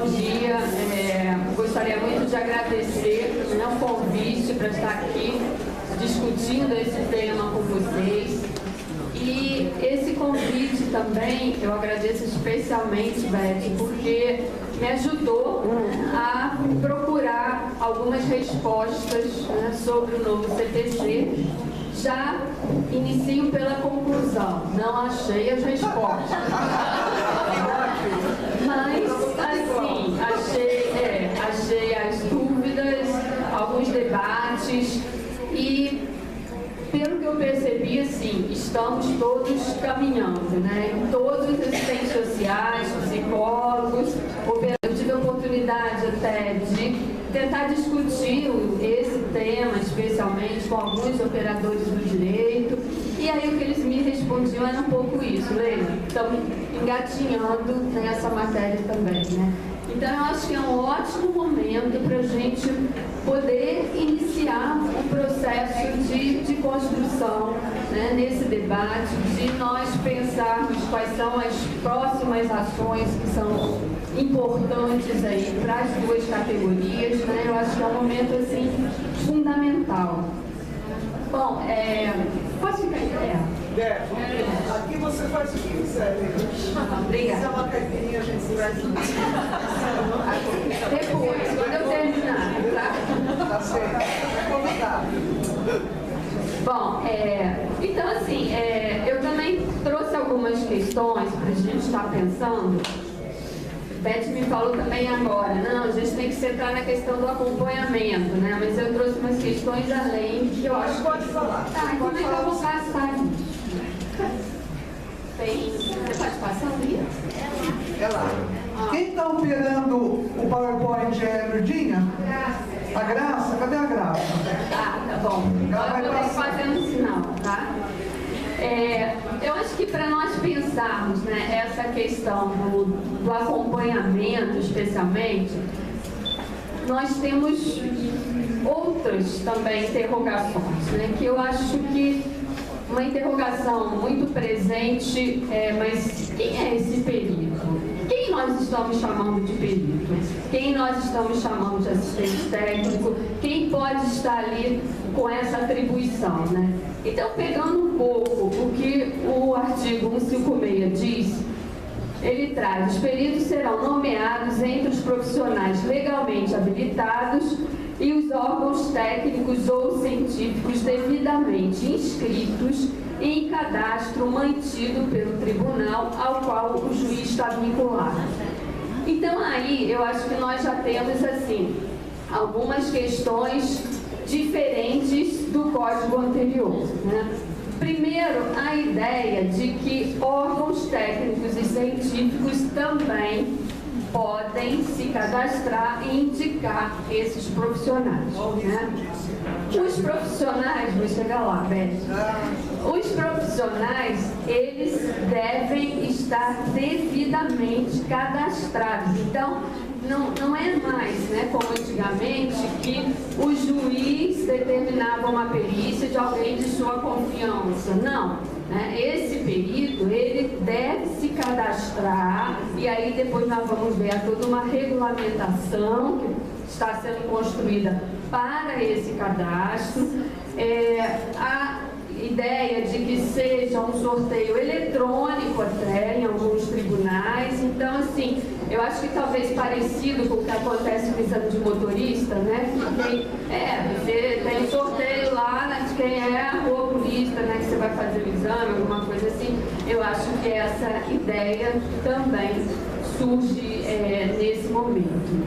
dia. Gostaria muito de agradecer o convite para estar aqui discutindo esse tema com vocês. E esse convite também, eu agradeço especialmente, Beth, porque me ajudou a procurar algumas respostas sobre o novo CPC. Já inicio pela conclusão, não achei as respostas. Mas, assim, achei as dúvidas, alguns debates e, pelo que eu percebi, assim, estamos todos caminhando, né? Todos os assistentes sociais, psicólogos, eu tive a oportunidade até de tentar discutir esse tema, especialmente com alguns operadores do direito, e aí o que eles me respondiam era um pouco isso, Leila, estamos engatinhando nessa matéria também, né? Então eu acho que é um ótimo momento para a gente poder iniciar um processo de construção, né, nesse debate, de nós pensarmos quais são as próximas ações que são importantes aí para as duas categorias, né? Eu acho que é um momento assim fundamental. Bom, posso ficar em pé? Aqui você faz o que quiser. Obrigada. Se é uma caipirinha, a gente traz. Depois, quando eu terminar, tá? Tá certo. É convidado. Bom, então assim, eu também trouxe algumas questões para a gente estar pensando. Beth me falou também agora, não, a gente tem que centrar na questão do acompanhamento, né? Mas eu trouxe umas questões além que eu acho... Pode falar. Tá, como é que eu vou passar isso? Você pode passar ali? É lá. Quem está operando o PowerPoint é a Virgínia? A Graça? Cadê a Graça? Tá bom. Agora eu vou ter que fazer um sinal, tá? Eu acho que para nós pensarmos, né, essa questão do acompanhamento, especialmente, nós temos outras também interrogações, né, que eu acho que uma interrogação muito presente mas quem é esse perito? Quem nós estamos chamando de perito? Quem nós estamos chamando de assistente técnico? Quem pode estar ali com essa atribuição, né? Então, pegando um pouco o que o artigo 156 diz, ele traz: os peritos serão nomeados entre os profissionais legalmente habilitados e os órgãos técnicos ou científicos devidamente inscritos em cadastro mantido pelo tribunal ao qual o juiz está vinculado. Então aí eu acho que nós já temos assim algumas questões diferentes do código anterior, né? Primeiro, a ideia de que órgãos técnicos e científicos também podem se cadastrar e indicar esses profissionais, né? Os profissionais, vou chegar lá, Beth. Os profissionais, eles devem estar devidamente cadastrados. Então, não é mais, né, como antigamente, que o juiz determinava uma perícia de alguém de sua confiança. Não. Esse perito, ele deve se cadastrar, e aí depois nós vamos ver toda uma regulamentação que está sendo construída para esse cadastro. A ideia de que seja um sorteio eletrônico até em alguns tribunais. Então, assim, eu acho que talvez parecido com o que acontece no exame de motorista, né? Você tem um sorteio lá, né, de quem é o oculista, né, que você vai fazer o exame, alguma coisa assim. Eu acho que essa ideia também surge nesse momento.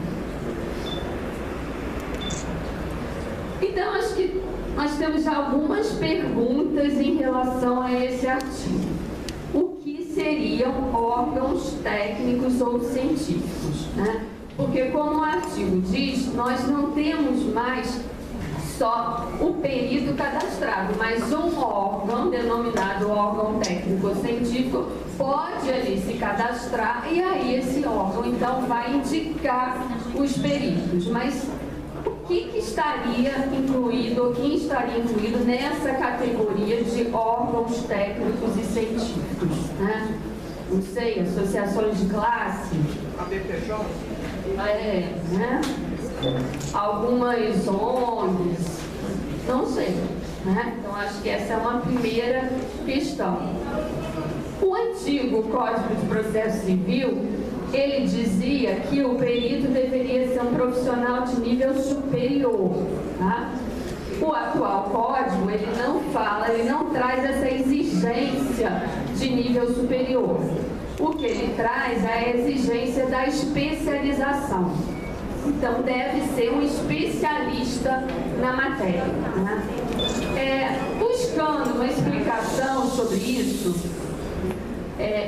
Então, acho que nós temos já algumas perguntas em relação a esse artigo. O que seriam órgãos técnicos ou científicos, né? Porque, como o artigo diz, nós não temos mais só o perito cadastrado, mas um órgão, denominado órgão técnico ou científico, pode ali se cadastrar e aí esse órgão, então, vai indicar os peritos. Mas o que estaria incluído, ou quem estaria incluído nessa categoria de órgãos técnicos e científicos, né? Não sei, associações de classe? A BPJ? né? Algumas ONGs, não sei, né? Então acho que essa é uma primeira questão. O antigo Código de Processo Civil, ele dizia que o perito deveria ser um profissional de nível superior, tá? O atual código, ele não fala, ele não traz essa exigência de nível superior. O que ele traz é a exigência da especialização. Então, deve ser um especialista na matéria, né? Buscando uma explicação sobre isso,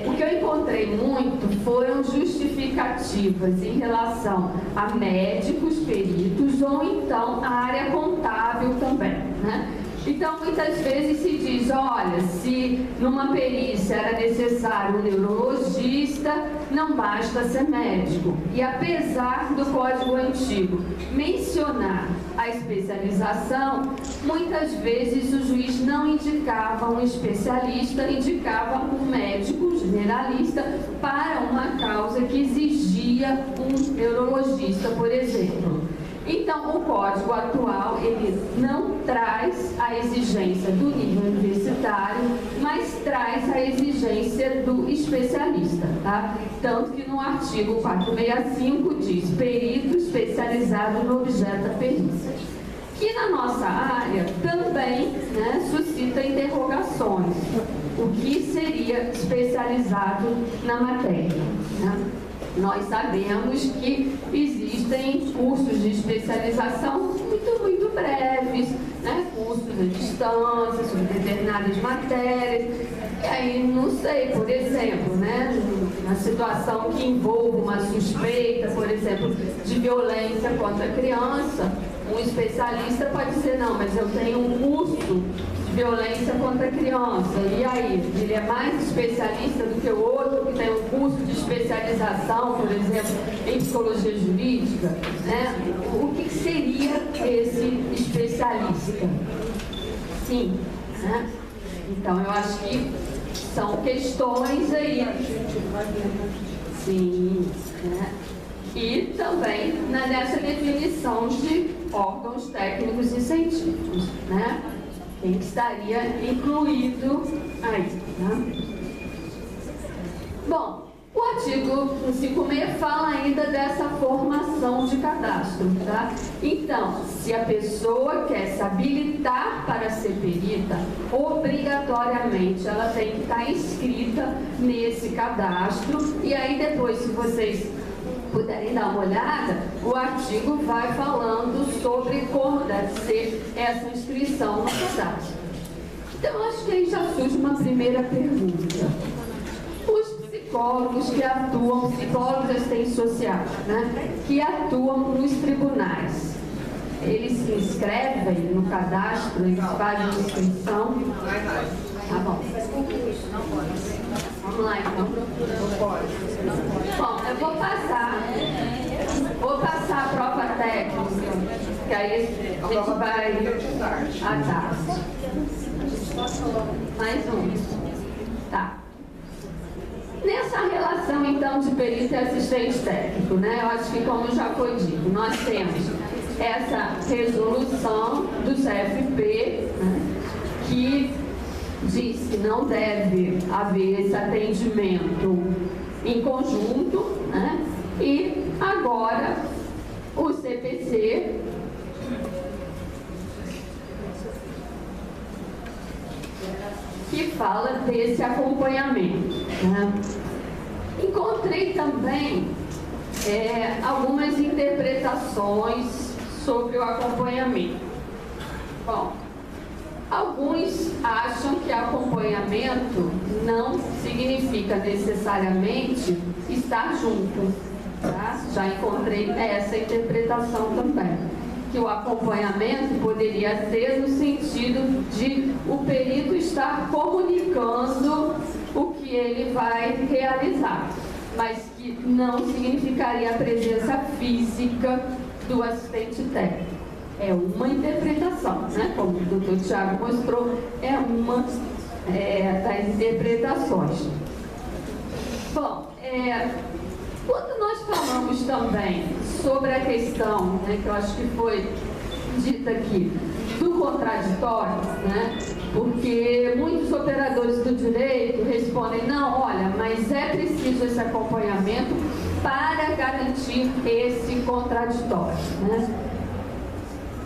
o que eu encontrei muito foram justificativas em relação a médicos, peritos ou então a área contábil também, né? Então, muitas vezes se diz, olha, se numa perícia era necessário um neurologista, não basta ser médico. E apesar do Código Antigo mencionar a especialização, muitas vezes o juiz não indicava um especialista, indicava um médico generalista para uma causa que exigia um neurologista, por exemplo. Então, o Código atual, ele não traz a exigência do nível universitário, mas traz a exigência do especialista, tá? Tanto que no artigo 465 diz, perito especializado no objeto da perícia. Que na nossa área também, né, suscita interrogações. O que seria especializado na matéria, né? Nós sabemos que existem cursos de especialização muito breves, né? Cursos à distância sobre determinadas matérias. E aí, não sei, por exemplo, né? Uma situação que envolva uma suspeita, por exemplo, de violência contra a criança, um especialista pode dizer, não, mas eu tenho um curso de violência contra a criança. E aí, ele é mais especialista do que o outro que tem um curso de especialização, por exemplo, em psicologia jurídica, né? O que seria esse especialista? Sim, né? Então, eu acho que são questões aí. Sim, né? E também nessa definição de órgãos técnicos e científicos, né? Quem estaria incluído aí, né? Bom, o artigo 156 fala ainda dessa formação de cadastro, tá? Então, se a pessoa quer se habilitar para ser perita, obrigatoriamente ela tem que estar inscrita nesse cadastro. E aí depois, se vocês puderem dar uma olhada, o artigo vai falando sobre como deve ser essa inscrição no cadastro. Então, eu acho que aí já surge uma primeira pergunta. Os psicólogos que atuam, psicólogos assistentes sociais, né, que atuam nos tribunais, eles se inscrevem no cadastro, eles fazem a inscrição? Tá bom. Vamos lá, então. Bom, eu vou passar a prova técnica, que aí a gente vai... Ah, tá. Mais um. Tá. Nessa relação, então, de perito e assistente técnico, né? Eu acho que, como já foi dito, nós temos essa resolução do CFP, né, que diz que não deve haver esse atendimento em conjunto, né? E agora o CPC que fala desse acompanhamento, né? Encontrei também algumas interpretações sobre o acompanhamento. Bom, alguns acham que acompanhamento não significa necessariamente estar junto, tá? Já encontrei essa interpretação também, que o acompanhamento poderia ser no sentido de o perito estar comunicando o que ele vai realizar, mas que não significaria a presença física do assistente técnico. É uma interpretação, né? Como o doutor Tiago mostrou, é uma das interpretações. Bom, Quando nós falamos também sobre a questão, né, que eu acho que foi dita aqui, do contraditório, né, porque muitos operadores do direito respondem, não, olha, mas é preciso esse acompanhamento para garantir esse contraditório, né?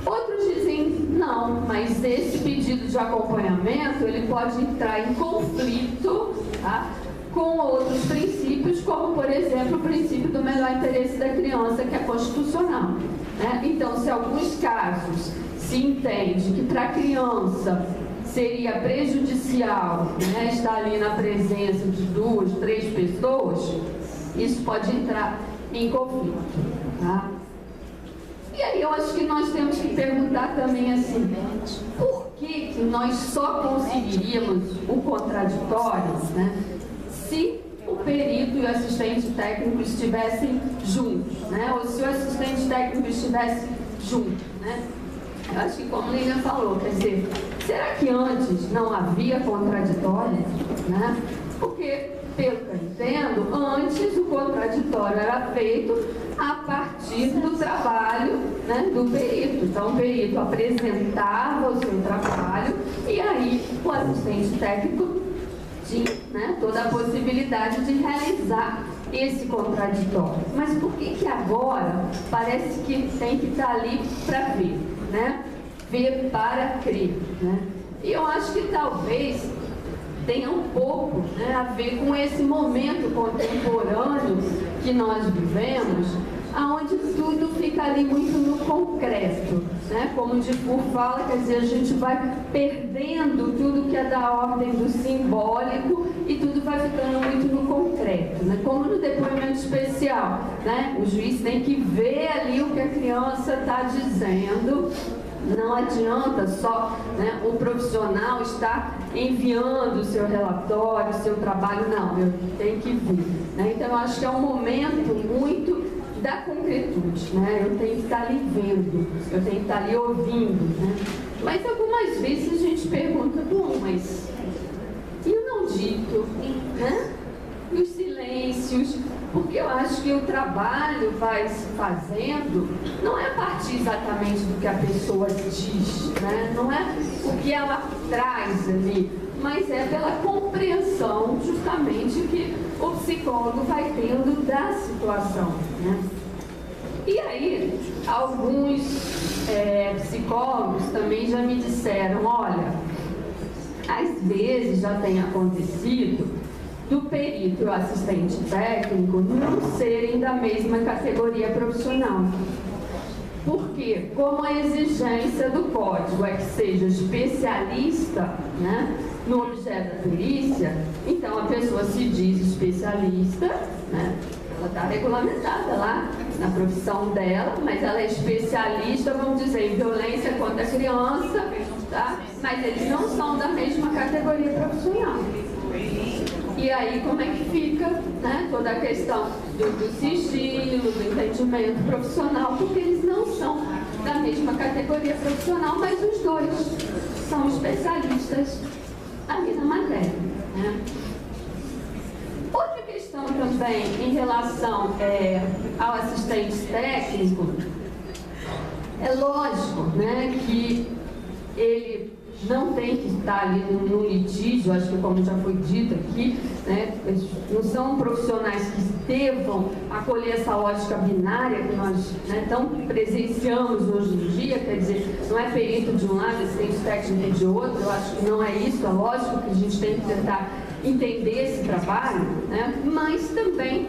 Outros dizem, não, mas esse pedido de acompanhamento, ele pode entrar em conflito, tá, com outros princípios, como, por exemplo, o princípio do melhor interesse da criança, que é constitucional, né? Então, se em alguns casos se entende que para a criança seria prejudicial, né, estar ali na presença de 2, 3 pessoas, isso pode entrar em conflito, tá? E aí eu acho que nós temos que perguntar também assim, por que nós só conseguiríamos o contraditório, né, se o perito e o assistente técnico estivessem juntos, né, ou se o assistente técnico estivesse junto, né? Eu acho que como Lívia falou, quer dizer, será que antes não havia contraditório, né? Porque, pelo que eu entendo, antes o contraditório era feito a partir do trabalho, né, do perito. Então, o perito apresentava o seu trabalho e aí o assistente técnico tinha, né, toda a possibilidade de realizar esse contraditório. Mas por que agora parece que tem que estar ali para ver, né? Ver para crer, né? E eu acho que talvez tenha um pouco, né, a ver com esse momento contemporâneo que nós vivemos, aonde tudo fica ali muito no concreto, né? Como o Dufour fala, quer dizer, a gente vai perdendo tudo que é da ordem do simbólico e tudo vai ficando muito no concreto, né? Como no depoimento especial, né? O juiz tem que ver ali o que a criança está dizendo. Não adianta só, né, o profissional estar enviando o seu relatório, o seu trabalho, não, eu tenho que ver, né? Então, eu acho que é um momento muito da concretude, né? Eu tenho que estar ali vendo, eu tenho que estar ali ouvindo, né? Mas algumas vezes a gente pergunta, bom, mas e o não dito, né? E os silêncios, porque eu acho que o trabalho vai se fazendo, não é a partir exatamente do que a pessoa diz, né? Não é o que ela traz ali, mas é pela compreensão justamente que o psicólogo vai tendo da situação, né? E aí, alguns psicólogos também já me disseram, olha, às vezes já tem acontecido do perito e o assistente técnico não serem da mesma categoria profissional. Porque, como a exigência do código é que seja especialista, né, no objeto da perícia, então a pessoa se diz especialista, né, ela está regulamentada lá na profissão dela, mas ela é especialista, vamos dizer, em violência contra a criança, tá? Mas eles não são da mesma categoria profissional. E aí, como é que fica, né, toda a questão do sigilo, do entendimento profissional, porque eles não são da mesma categoria profissional, mas os dois são especialistas ali na matéria, né? Outra questão também em relação ao assistente técnico, é lógico, né, que ele não tem que estar ali no litígio, acho que como já foi dito aqui, né, não são profissionais que devam acolher essa lógica binária que nós, né, tão presenciamos hoje em dia, quer dizer, não é perito de um lado, assistente técnico de outro, eu acho que não é isso, é lógico que a gente tem que tentar entender esse trabalho, né, mas também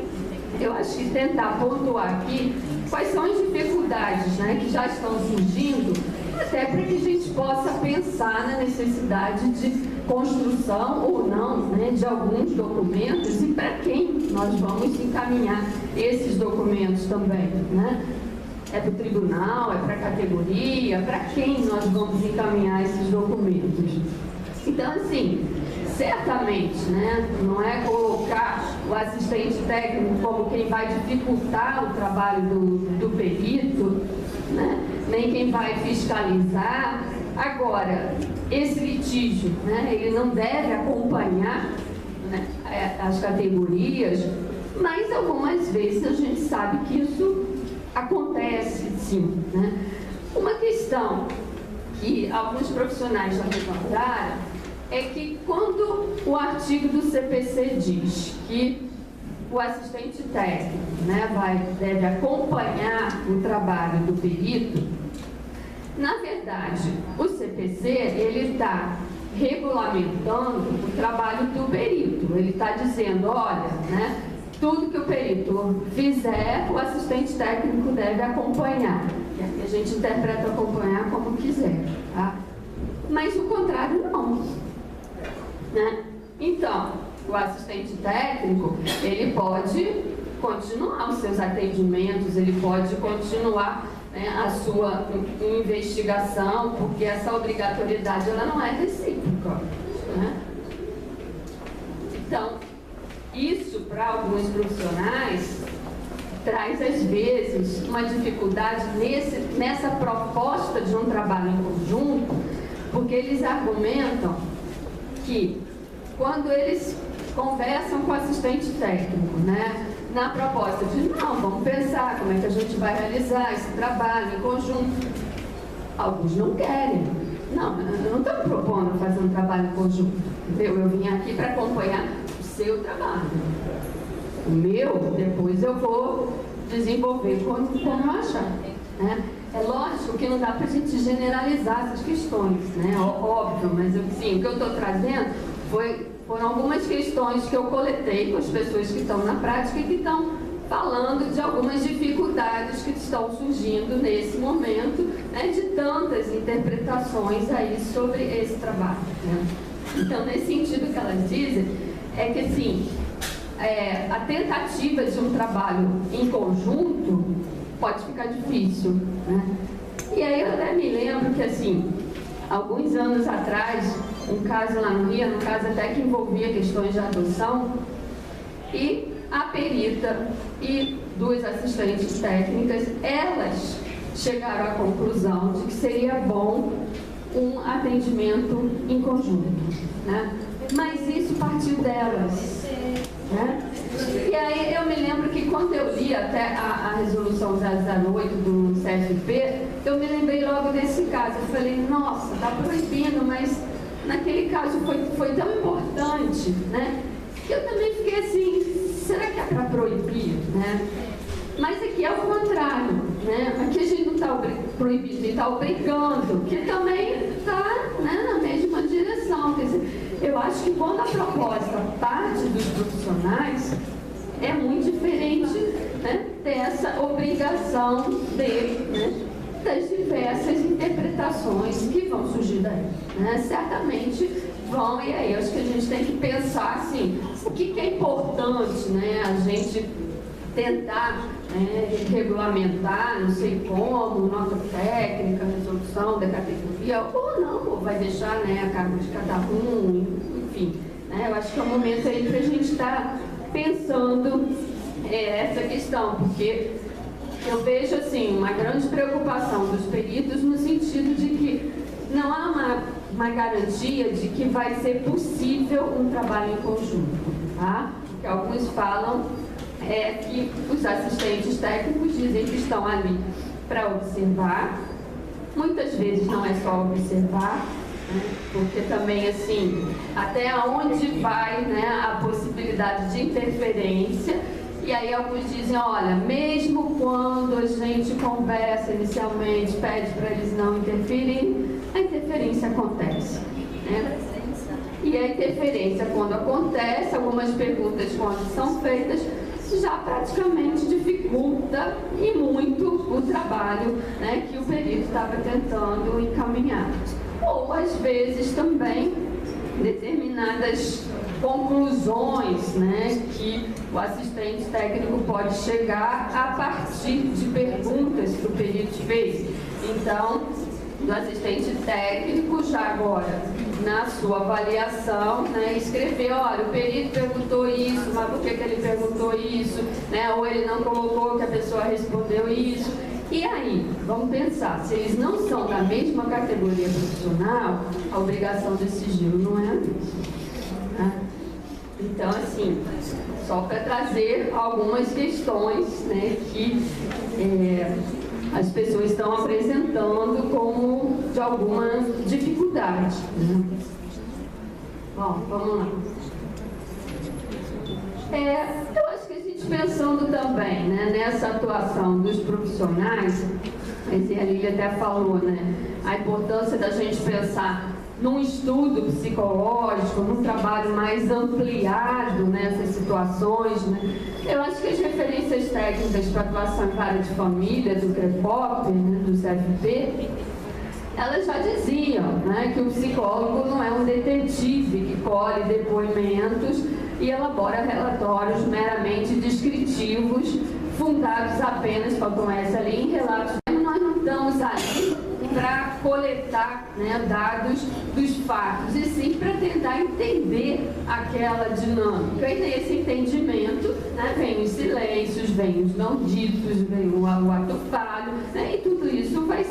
eu acho que tentar pontuar aqui quais são as dificuldades, né, que já estão surgindo, até para que a gente possa pensar na necessidade de construção ou não, né, de alguns documentos e para quem nós vamos encaminhar esses documentos também, né? É para o tribunal, é para a categoria, para quem nós vamos encaminhar esses documentos. Então, assim, certamente, né, não é colocar o assistente técnico como quem vai dificultar o trabalho do perito, né, nem quem vai fiscalizar. Agora, esse litígio, né, ele não deve acompanhar, né, as categorias Mas algumas vezes a gente sabe que isso acontece, sim, né? Uma questão que alguns profissionais já levantaram é que quando o artigo do CPC diz que o assistente técnico, né, deve acompanhar o trabalho do perito, na verdade, o CPC ele está regulamentando o trabalho do perito. Ele está dizendo, olha, né, tudo que o perito fizer, o assistente técnico deve acompanhar. A gente interpreta acompanhar como quiser, tá? Mas o contrário não, né? Então, o assistente técnico, ele pode continuar os seus atendimentos, ele pode continuar, né, a sua investigação, porque essa obrigatoriedade ela não é recíproca, né? Então, isso para alguns profissionais traz às vezes uma dificuldade nessa proposta de um trabalho em conjunto, porque eles argumentam que quando eles conversam com o assistente técnico, né, na proposta de não, vamos pensar como é que a gente vai realizar esse trabalho em conjunto. Alguns não querem. Não, eu não estou propondo fazer um trabalho em conjunto. Eu vim aqui para acompanhar o seu trabalho. O meu, depois eu vou desenvolver como eu achar. Né? É lógico que não dá para a gente generalizar essas questões, né? Óbvio, mas sim, o que eu estou trazendo foram algumas questões que eu coletei com as pessoas que estão na prática e que estão falando de algumas dificuldades que estão surgindo nesse momento, né, de tantas interpretações aí sobre esse trabalho. Né? Então, nesse sentido que elas dizem, é que assim, a tentativa de um trabalho em conjunto pode ficar difícil. Né? E aí eu até me lembro que assim, alguns anos atrás, um caso lá no Rio, um caso até que envolvia questões de adoção, e a perita e duas assistentes técnicas, elas chegaram à conclusão de que seria bom um atendimento em conjunto, né? Mas isso partiu delas, né? E aí eu me lembro que quando eu li até a resolução 008 do CFP, eu me lembrei logo desse caso. Eu falei, nossa, está proibindo, mas naquele caso foi tão importante, né? Que eu também fiquei assim, será que é para proibir, né? Mas aqui é o contrário, né? Aqui a gente não está proibindo, a gente está obrigando, que também está, né, na mesma direção. Quer dizer, eu acho que quando a proposta parte dos profissionais, é muito diferente, né, dessa obrigação das diversas interpretações que vão surgir daí. Né? Certamente vão, e aí acho que a gente tem que pensar assim, o que é importante, né, a gente tentar regulamentar, não sei como, nota técnica, resolução da categoria, ou não, ou vai deixar, né, a cargo de cada um, enfim. Né, eu acho que é um momento aí para a gente estar pensando essa questão, porque eu vejo assim, uma grande preocupação dos peritos no sentido de que não há uma garantia de que vai ser possível um trabalho em conjunto. Tá? O que alguns falam é que os assistentes técnicos dizem que estão ali para observar. Muitas vezes não é só observar, né? Porque também, assim, até onde vai, né, a possibilidade de interferência. E aí alguns dizem, olha, mesmo quando a gente conversa inicialmente, pede para eles não interferirem, a interferência acontece. Né? E a interferência, quando acontece, algumas perguntas quando são feitas, já praticamente dificulta e muito o trabalho, né, que o perito estava tentando encaminhar. Ou, às vezes, também, determinadas conclusões, né, que o assistente técnico pode chegar a partir de perguntas que o perito fez. Então, do assistente técnico, já agora, na sua avaliação, né, escrever, olha, o perito perguntou isso, mas por que ele perguntou isso? Né, ou ele não colocou que a pessoa respondeu isso. E aí, vamos pensar, se eles não são da mesma categoria profissional, a obrigação de sigilo não é a mesma. Né? Então, assim, só para trazer algumas questões, né, que as pessoas estão apresentando como de alguma dificuldade, né? Bom, vamos lá. Eu acho que a gente pensando também, né, nessa atuação dos profissionais, a Lília até falou, né, a importância da gente pensar num estudo psicológico, num trabalho mais ampliado nessas situações, né? Eu acho que as referências técnicas para atuação em área de família, do CREPOP, né, do CFP, elas já diziam, né, que o psicólogo não é um detetive que colhe depoimentos e elabora relatórios meramente descritivos, fundados apenas, como essa ali, em relatos. Nós não estamos ali para coletar, né, dados dos fatos, e sim para tentar entender aquela dinâmica. E nesse entendimento, né, vem os silêncios, vem os não ditos, vem o ato falho, né, e tudo isso vai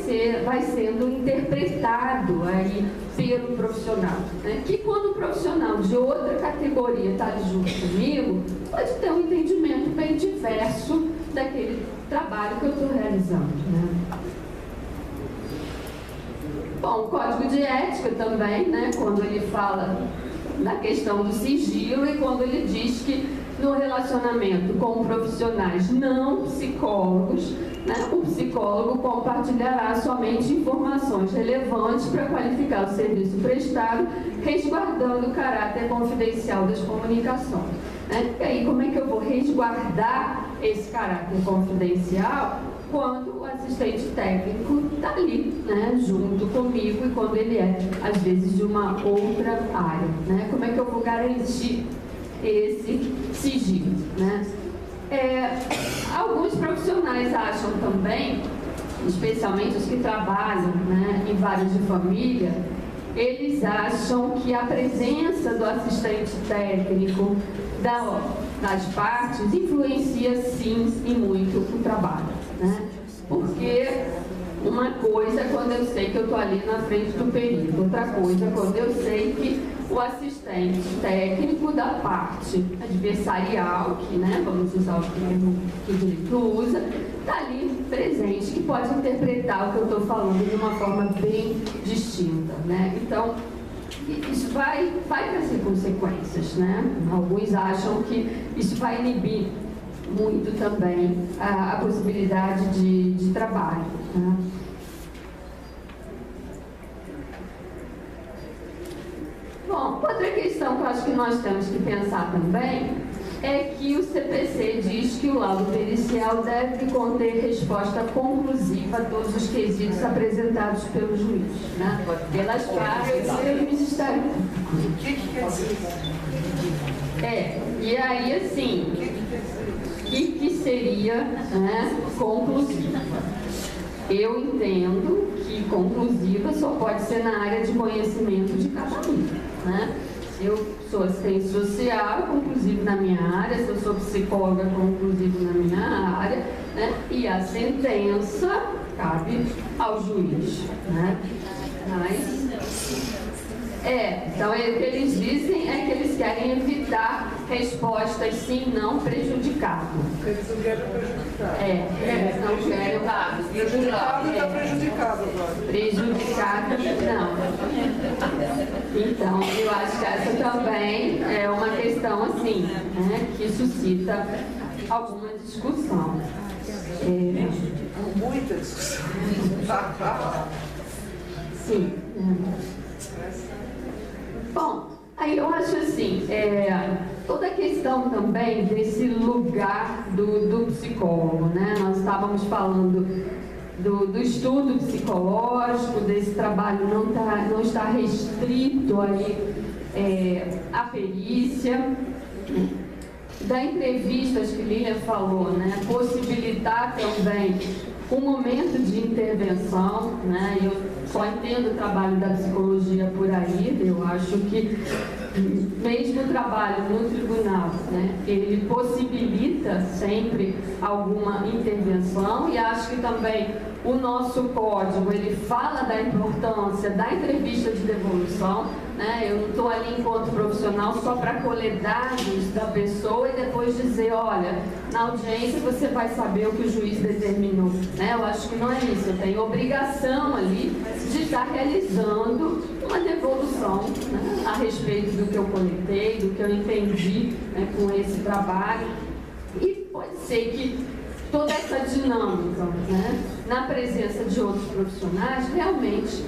sendo interpretado aí pelo profissional, né, que quando o profissional de outra categoria está junto comigo, pode ter um entendimento bem diverso daquele trabalho que eu estou realizando, né. Bom, o código de ética também, né, quando ele fala da questão do sigilo e quando ele diz que no relacionamento com profissionais não psicólogos, né, o psicólogo compartilhará somente informações relevantes para qualificar o serviço prestado, resguardando o caráter confidencial das comunicações. Né? E aí, como é que eu vou resguardar esse caráter confidencial quando o assistente técnico está ali, né, junto comigo, e quando ele é, às vezes, de uma outra área, né? Como é que eu vou garantir esse sigilo, né? Alguns profissionais acham também, especialmente os que trabalham, né, em varas de família, eles acham que a presença do assistente técnico das partes influencia sim e muito o trabalho, né? Porque uma coisa é quando eu sei que eu estou ali na frente do perito, outra coisa é quando eu sei que o assistente técnico da parte adversarial, que, né, vamos usar o termo que o direito usa, está ali presente, que pode interpretar o que eu estou falando de uma forma bem distinta, né? Então, isso vai trazer consequências, né? Alguns acham que isso vai inibir muito também a possibilidade de trabalho, né? Bom, outra questão que eu acho que nós temos que pensar também é que o CPC diz que o laudo pericial deve conter resposta conclusiva a todos os quesitos apresentados pelo juiz, né? Pelas partes e pelo Ministério Público. O que quer dizer? E aí, assim, o que seria, né, conclusiva? Eu entendo que conclusiva só pode ser na área de conhecimento de cada um, né? Eu sou assistente social, conclusivo na minha área, se eu sou psicóloga, conclusivo na minha área, né? E a sentença cabe ao juiz, né? Mas, então, o que eles dizem é que eles querem evitar respostas sim, não prejudicado. Eles não querem prejudicar. Eles não querem prejudicado está prejudicado agora. Prejudicado, não. Então, eu acho que essa também é uma questão, assim, né, que suscita alguma discussão. Muita discussão. Sim. Bom, aí eu acho assim, toda a questão também desse lugar do psicólogo, né? Nós estávamos falando do estudo psicológico, desse trabalho não está restrito aí à perícia, da entrevista, acho que Lília falou, né? Possibilitar também um momento de intervenção, né? Eu só entendo o trabalho da psicologia por aí. Eu acho que mesmo o trabalho no tribunal, né, ele possibilita sempre alguma intervenção, e acho que também o nosso código, ele fala da importância da entrevista de devolução, né? Eu não estou ali enquanto profissional só para colher dados da pessoa e depois dizer, olha, na audiência você vai saber o que o juiz determinou, né? Eu acho que não é isso. Eu tenho obrigação ali de estar realizando uma devolução, né, a respeito do que eu coletei, do que eu entendi, né, com esse trabalho. E pode ser que toda essa dinâmica, né, na presença de outros profissionais, realmente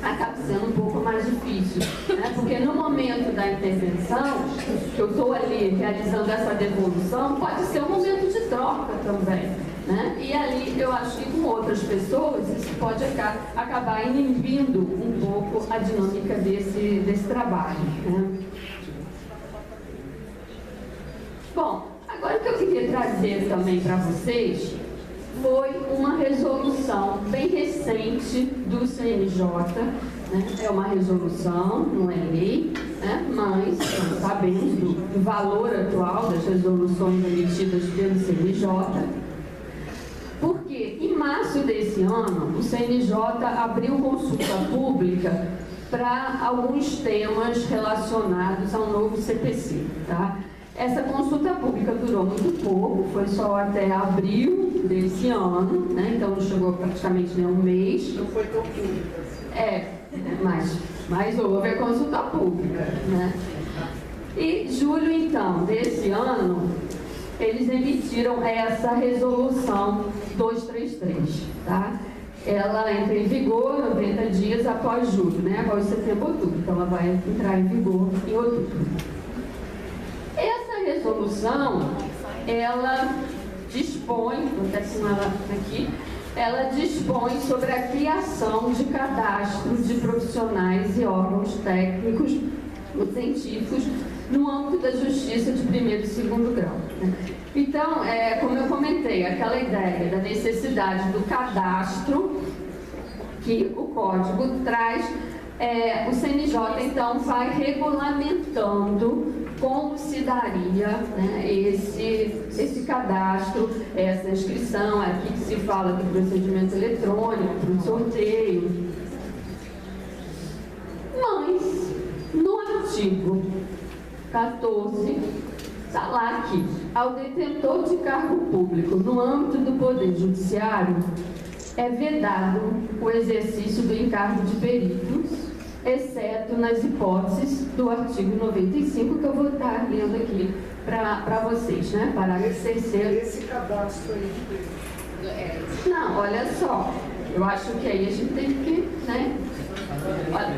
acaba sendo um pouco mais difícil, né? Porque no momento da intervenção, que eu estou ali realizando essa devolução, pode ser um momento de troca também, né? E ali eu acho que com outras pessoas isso pode acabar inibindo um pouco a dinâmica desse trabalho, né? Bom, agora o que eu queria trazer também para vocês foi uma resolução bem recente do CNJ, né? É uma resolução, não é lei, né? Mas nós sabemos do valor atual das resoluções emitidas pelo CNJ, porque em março desse ano o CNJ abriu consulta pública para alguns temas relacionados ao novo CPC, tá? Essa consulta pública durou muito pouco, foi só até abril desse ano, né? Então não chegou praticamente nem um mês. Não foi tão pública. Mas houve a consulta pública, né? E julho, então, desse ano, eles emitiram essa resolução 233, tá? Ela entra em vigor 90 dias após julho, né? Após setembro, outubro. Então ela vai entrar em vigor em outubro. Essa resolução, ela dispõe, vou até com ela aqui, ela dispõe sobre a criação de cadastros de profissionais e órgãos técnicos ou científicos no âmbito da justiça de primeiro e segundo grau, né? Então, como eu comentei, aquela ideia da necessidade do cadastro que o código traz, o CNJ então vai regulamentando como se daria, né, esse cadastro, essa inscrição. Aqui que se fala do procedimento eletrônico, do sorteio. Mas, no artigo 14, está lá que, ao detentor de cargo público no âmbito do Poder Judiciário, é vedado o exercício do encargo de peritos, exceto nas hipóteses do artigo 95, que eu vou estar lendo aqui para vocês, né? Parágrafo 3º. Esse cadastro aí de peritos. Não, olha só, eu acho que aí a gente tem que, né? Olha,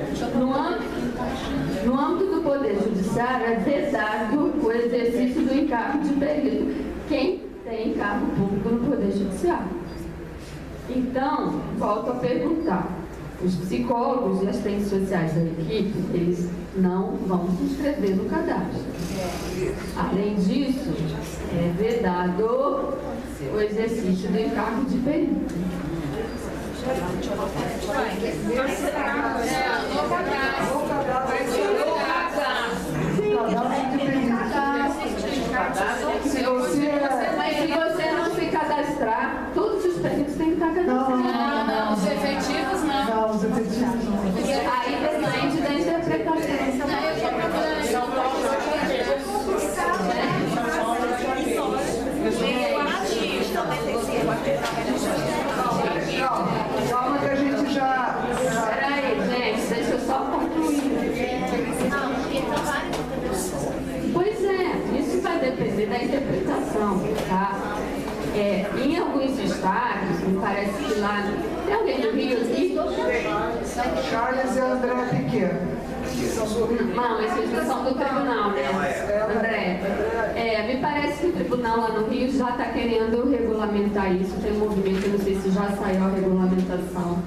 no âmbito do Poder Judiciário é vedado o exercício do encargo de perito. Quem tem encargo público no Poder Judiciário? Então, volto a perguntar. Os psicólogos e assistentes sociais da equipe, eles não vão se inscrever no cadastro. Além disso, é vedado o exercício do encargo de perito. Mas se você não se cadastrar, todos os peritos têm que estar cadastrados. Não, os efetivos não. Não, os efetivos não. Aí depende da interpretação. Calma que a gente já... Peraí, gente, deixa eu só concluir. Pois é, isso vai depender da interpretação, tá? Em alguns estados, me parece que lá... Tem alguém do Rio aqui? Charles e André Piquet. Não, esses não são do tribunal, né? André. Me parece que o tribunal lá no Rio já está querendo regulamentar isso. Tem um movimento, não sei se já saiu a regulamentação,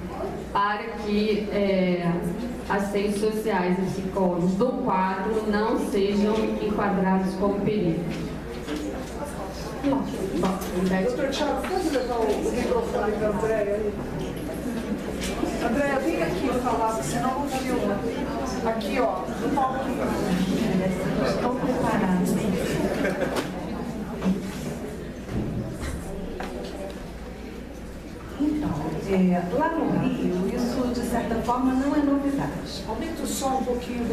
para que assistentes sociais e psicólogos do quadro não sejam enquadrados como peritos. Doutor Thiago, pode levar o microfone para a Andréia aí? Andréia, vem aqui falar, senão não filma. Aqui, ó, no palco. Estou preparada. Então, lá no Rio, isso de certa forma não é novidade. Aumenta o som um pouquinho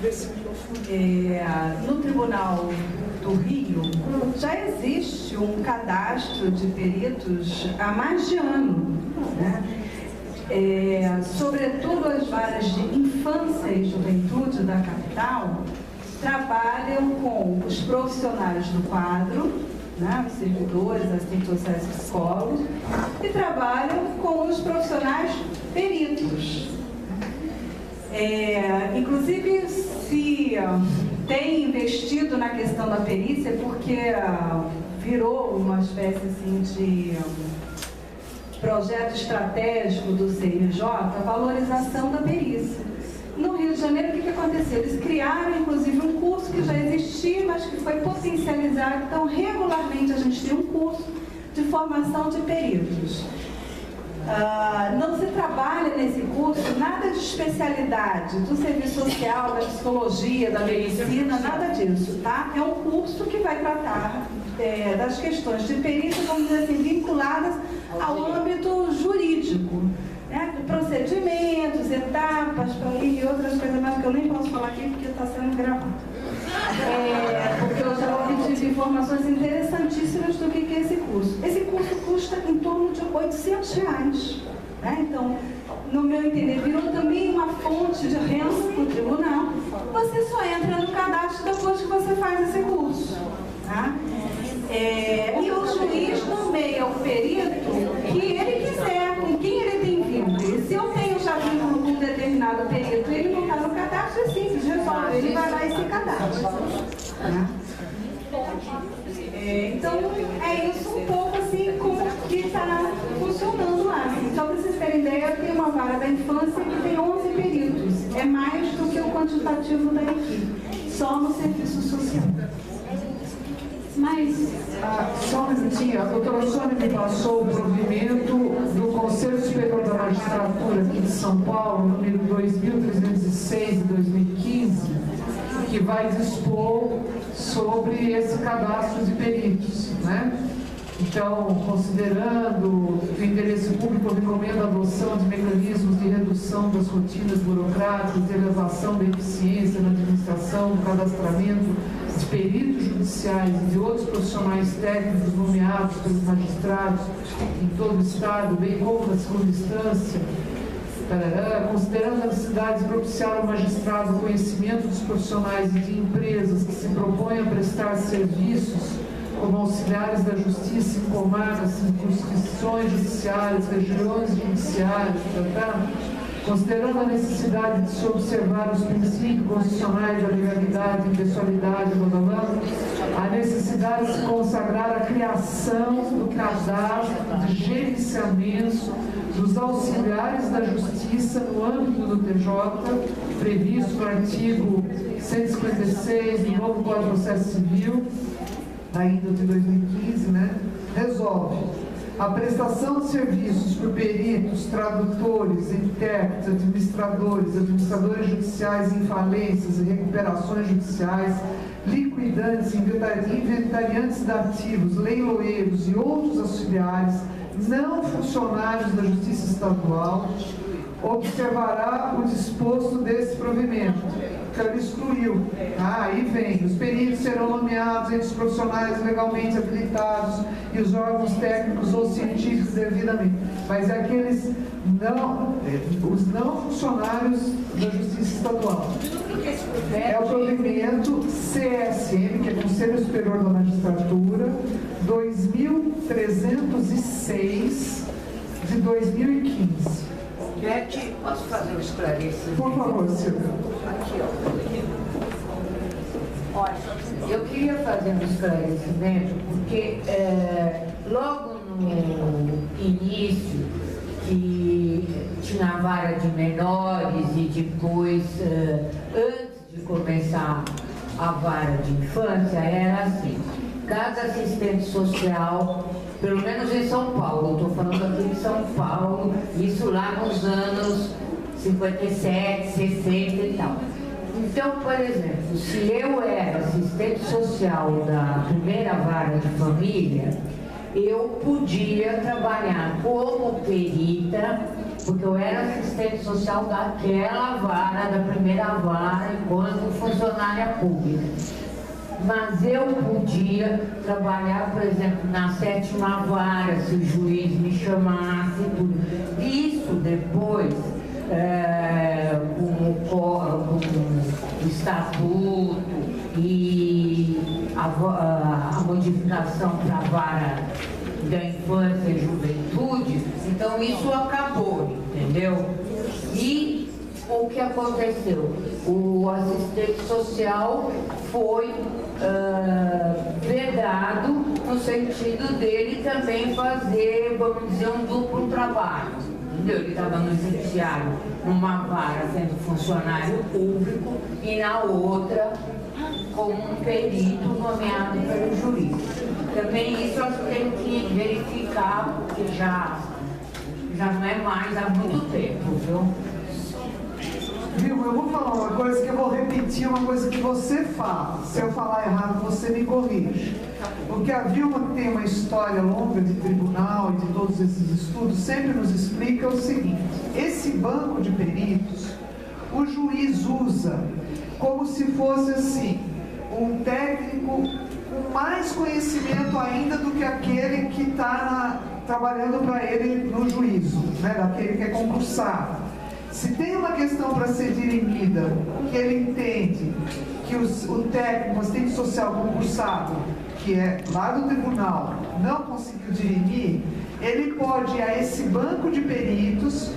desse microfone. No Tribunal do Rio já existe um cadastro de peritos há mais de ano, né? Sobretudo as varas de infância e juventude da capital trabalham com os profissionais do quadro, né, os servidores, assistentes sociais e psicólogos, e trabalham com os profissionais peritos. Inclusive, se tem investido na questão da perícia, porque virou uma espécie assim, de projeto estratégico do CNJ, a valorização da perícia. No Rio de Janeiro, o que aconteceu? Eles criaram, inclusive, um curso que já existia, mas que foi potencializado. Então, regularmente, a gente tem um curso de formação de peritos. Não se trabalha nesse curso nada de especialidade do serviço social, da psicologia, da medicina, nada disso, tá? É um curso que vai tratar das questões de perícia, vamos dizer assim, vinculadas ao âmbito jurídico, né? De procedimentos, etapas, e outras coisas mais que eu nem posso falar aqui porque está sendo gravado. Porque eu já obtive informações interessantíssimas do que é esse curso. Esse curso custa em torno de R$800. Né? Então, no meu entender, virou também uma fonte de renda para o tribunal. Você só entra no cadastro depois que você faz esse curso. Tá? E o juiz nomeia o perito que ele quiser, com quem ele tem vínculo. E se eu tenho já vínculo com um determinado perito, ele não está no cadastro, é simples, resolve, ele vai lá e se cadastra. Né? Então, é isso um pouco assim como que está funcionando lá. Só para vocês terem ideia, tem uma vara da infância que tem 11 peritos. É mais do que o quantitativo da equipe, só no serviço social. Mas, só um minutinho, a doutora Sônia me passou o provimento do Conselho Superior da Magistratura aqui de São Paulo, número 2306 de 2015, que vai dispor sobre esse cadastro de peritos, né? Então, considerando o interesse público, eu recomendo a adoção de mecanismos de redução das rotinas burocráticas, de elevação da eficiência na administração, no cadastramento de peritos judiciais e de outros profissionais técnicos nomeados pelos magistrados em todo o Estado, bem como na segunda instância, considerando a necessidade de propiciar ao magistrado o conhecimento dos profissionais e de empresas que se propõem a prestar serviços como auxiliares da justiça em comarcas, circunscrições judiciárias, regiões judiciárias, considerando a necessidade de se observar os princípios constitucionais da legalidade, impessoalidade, a necessidade de se consagrar a criação do cadastro de gerenciamento dos auxiliares da justiça no âmbito do TJ, previsto no artigo 156 do novo Código de Processo Civil, ainda de 2015, né? Resolve a prestação de serviços por peritos, tradutores, intérpretes, administradores judiciais em falências e recuperações judiciais, liquidantes, inventariantes de ativos, leiloeiros e outros auxiliares, não funcionários da Justiça Estadual, observará o disposto desse provimento. Então, ele excluiu. Aí vem, os peritos serão nomeados entre os profissionais legalmente habilitados e os órgãos técnicos ou científicos devidamente. Mas é aqueles os não funcionários da Justiça Estadual. É o provimento CSM, que é Conselho Superior da Magistratura, 2306 de 2015. Beth, posso fazer um esclarecimento? Por favor, Silvia. Aqui, ó. Olha, eu queria fazer um esclarecimento, porque logo no início, que tinha a vara de menores e depois, antes de começar a vara de infância, era assim: cada assistente social pelo menos em São Paulo, estou falando aqui de São Paulo, isso lá nos anos 57, 60 e tal. Então, por exemplo, se eu era assistente social da primeira vara de família, eu podia trabalhar como perita, porque eu era assistente social daquela vara, da primeira vara, enquanto funcionária pública. Mas eu podia trabalhar, por exemplo, na 7ª vara, se o juiz me chamasse, tudo. Isso depois, com o estatuto e a modificação para a vara da infância e juventude, então isso acabou, entendeu? E o que aconteceu? O assistente social foi vedado no sentido dele também fazer, vamos dizer, um duplo trabalho. Entendeu? Ele estava no judiciário, numa vara sendo funcionário público e na outra como um perito nomeado pelo juiz. Também isso nós temos que verificar, porque já não é mais há muito tempo, viu? Vilma, eu vou falar uma coisa que eu vou repetir, uma coisa que você fala. Se eu falar errado, você me corrige. Porque a Vilma, que tem uma história longa de tribunal e de todos esses estudos, sempre nos explica o seguinte: esse banco de peritos, o juiz usa como se fosse assim, um técnico com mais conhecimento ainda do que aquele que está trabalhando para ele no juízo, né? Daquele que é concursado. Se tem uma questão para ser dirimida, que ele entende que o técnico, o assistente social concursado, que é lá do tribunal, não conseguiu dirimir, ele pode ir a esse banco de peritos,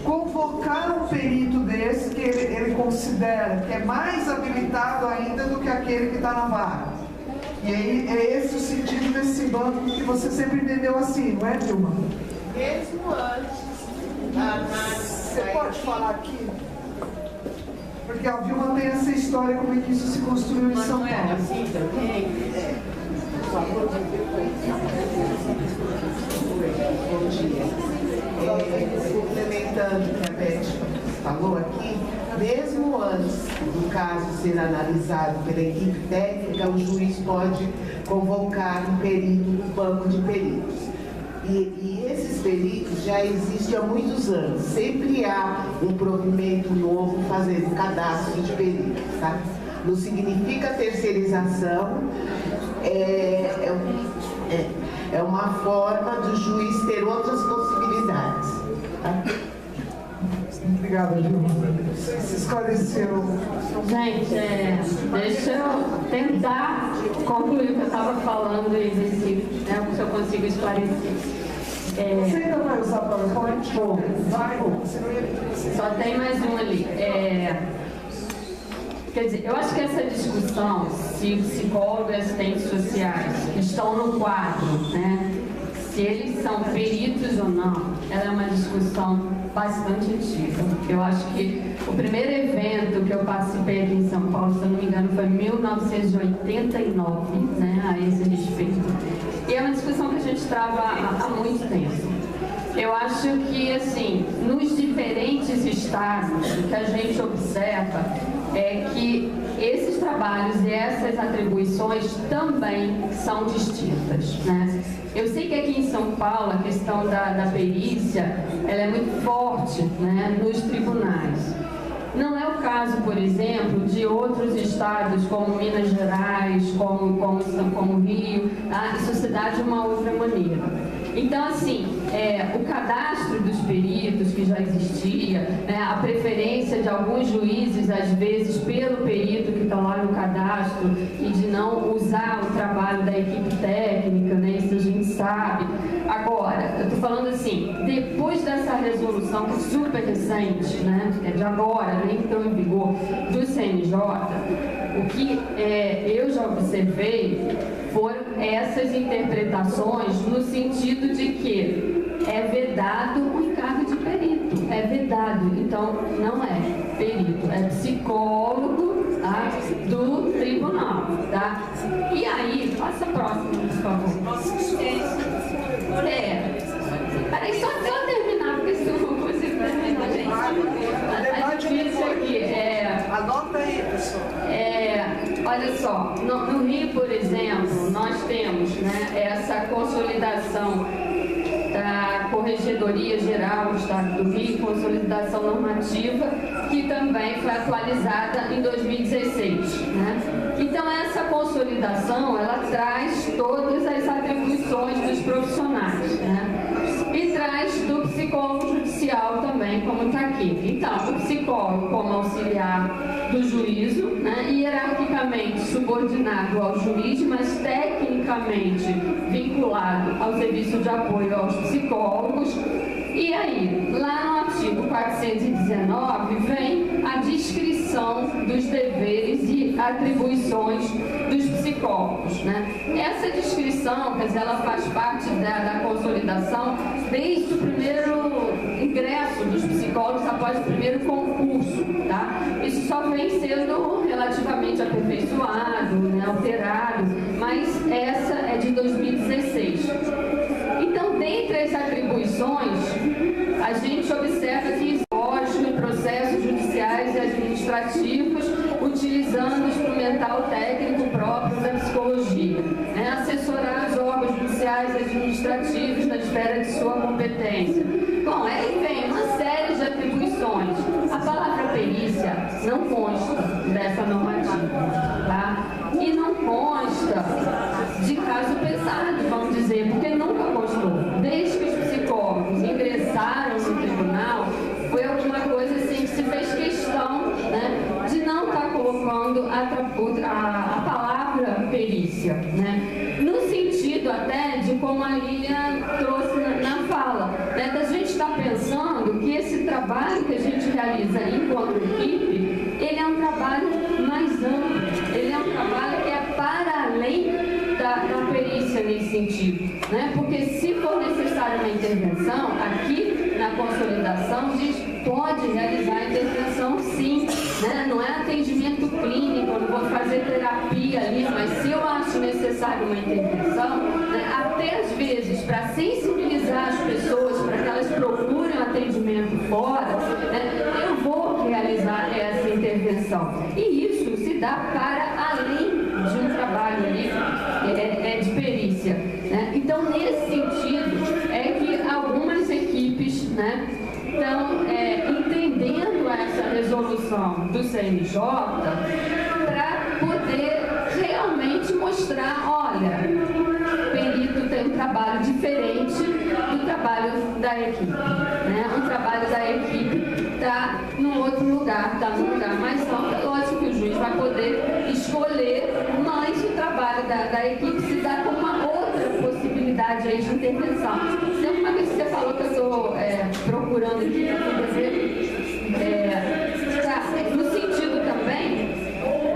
convocar um perito desse que ele considera que é mais habilitado ainda do que aquele que está na vara. E aí é esse o sentido desse banco que você sempre entendeu assim, não é, Vilma? Mesmo antes. Você pode falar aqui? Porque a Vilma tem essa história, como é que isso se construiu em São Paulo. Mas não era assim também? Bom dia. Complementando o que a Beth falou aqui, mesmo antes do caso ser analisado pela equipe técnica, o juiz pode convocar um perito no banco de peritos. E esses peritos já existem há muitos anos. Sempre há um provimento novo fazendo cadastro de peritos, tá? Não significa terceirização, é uma forma do juiz ter outras possibilidades. Tá? Obrigada, Vilma. Você esclareceu. Gente, deixa eu tentar concluir o que eu estava falando e ver se eu consigo esclarecer. Você ainda vai usar PowerPoint? Vai. Só tem mais um ali. Quer dizer, eu acho que essa discussão, se psicólogos e assistentes sociais que estão no quadro, né, se eles são peritos ou não, ela é uma discussão bastante antiga. Eu acho que o primeiro evento que eu participei aqui em São Paulo, se eu não me engano, foi em 1989, né, a esse respeito. E é uma discussão que a gente trava há muito tempo. Eu acho que, assim, nos diferentes estados, o que a gente observa é que esses trabalhos e essas atribuições também são distintas, né? Eu sei que aqui em São Paulo a questão da perícia, ela é muito forte, né, nos tribunais. Não é o caso, por exemplo, de outros estados como Minas Gerais, como Rio, tá? Isso se dá de uma outra maneira. Então, assim, o cadastro dos peritos que já existia, né, a preferência de alguns juízes, às vezes, pelo perito que está lá no cadastro e de não usar o trabalho da equipe técnica, né, isso a gente sabe. Agora, eu estou falando assim, depois dessa resolução super recente, né, de agora, nem que estão em vigor, do CNJ, o que eu já observei foram essas interpretações no sentido de que é vedado o encargo de perito, é vedado, então não é perito, é psicólogo, tá, do tribunal, tá? E aí, passa a próxima, por favor. Peraí, só terminar, porque se eu não consigo terminar, gente. A difícil aqui Anota aí, pessoal. Olha só, no Rio, por exemplo, nós temos, né, essa consolidação da Corregedoria Geral do Estado do Rio, consolidação normativa, que também foi atualizada em 2016. Né? Então, essa consolidação, ela traz todas as atribuições dos profissionais, né? E traz do psicólogo judicial também, como está aqui. Então, o psicólogo como auxiliar do juízo, né? Hierarquicamente subordinado ao juiz, mas tecnicamente vinculado ao serviço de apoio aos psicólogos. E aí, lá no artigo 419, vem a descrição dos deveres e atribuições dos psicólogos. Né? Essa descrição, quer dizer, ela faz parte da consolidação desde o primeiro ingresso dos psicólogos após o primeiro concurso. Tá? Isso só vem sendo relativamente aperfeiçoado, né, alterado, mas essa é de 2016. Então, dentre as atribuições, a gente observa que existe em processos judiciais e administrativos, utilizando o instrumental técnico próprio da psicologia, né? Assessorar os órgãos judiciais e administrativos na esfera de sua competência. Bom, aí vem uma série de atribuições. A palavra perícia não consta dessa normativa, tá? E não consta de caso pesado, vamos dizer, porque nunca constou. Desde que os psicólogos ingressaram no tribunal, foi alguma coisa assim que se fez questão, né, de não estar colocando a palavra perícia, né, no sentido até de como a Lilian trouxe na fala, né, da gente estar pensando que esse trabalho que a gente realiza enquanto equipe, ele é um trabalho mais amplo, ele é um trabalho que é para além da perícia nesse sentido, né? Porque se for necessária uma intervenção, aqui na consolidação diz pode realizar a intervenção sim, né? Não é atendimento clínico, eu não vou fazer terapia ali, mas se eu acho necessário uma intervenção, né? Até às vezes para sensibilizar as pessoas para que elas procurem um atendimento fora, né? Eu vou realizar essa intervenção. E isso se dá para além de um trabalho ali de perícia. Né? Então, nesse sentido, é que algumas equipes, né, estão entendendo essa resolução do CNJ para poder realmente mostrar, olha, o perito tem um trabalho diferente do trabalho da equipe. Né? O trabalho da equipe está num outro lugar, está num lugar mais amplo. É lógico que o juiz vai poder escolher, mas o trabalho da equipe se dá com uma outra possibilidade aí de intervenção. Sempre uma vez que você falou que eu estou procurando aqui para dizer, no sentido também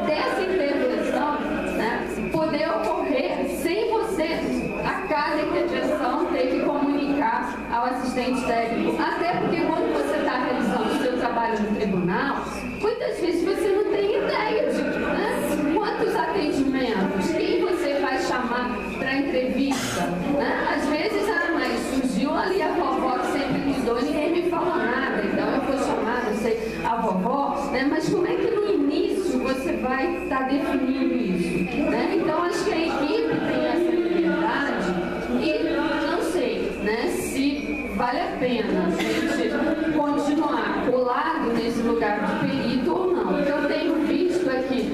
dessa intervenção, né, poder ocorrer sem você, a cada intervenção, ter que comunicar ao assistente técnico. Até porque quando você está realizando o seu trabalho no tribunal, muitas vezes você não tem ideia de, né, quantos atendimentos, quem você vai chamar para entrevista. Né? Às vezes, mas surgiu ali a vovó que sempre lidou e ninguém me falou nada, então eu vou chamar, não sei, a vovó, né? Mas como é que no início você vai estar definindo isso? Né? Então, acho que a equipe tem essa liberdade e não sei, né, se vale a pena a gente continuar colado nesse lugar de perito ou não. Então, eu tenho visto aqui,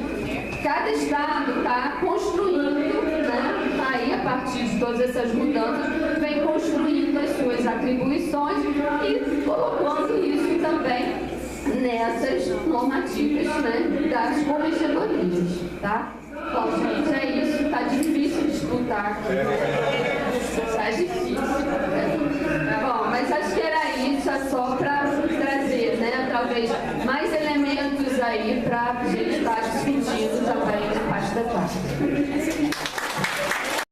cada estado está construindo, né, aí a partir de todas essas mudanças, vem construindo as suas atribuições e colocando isso também nessas normativas, né, das corregedorias, tá? Bom, gente, é isso. Tá difícil disputar aqui. Tá difícil. Bom, mas acho que era isso, é só para trazer, né, talvez mais elementos aí para a gente estar discutindo também na parte da tarde.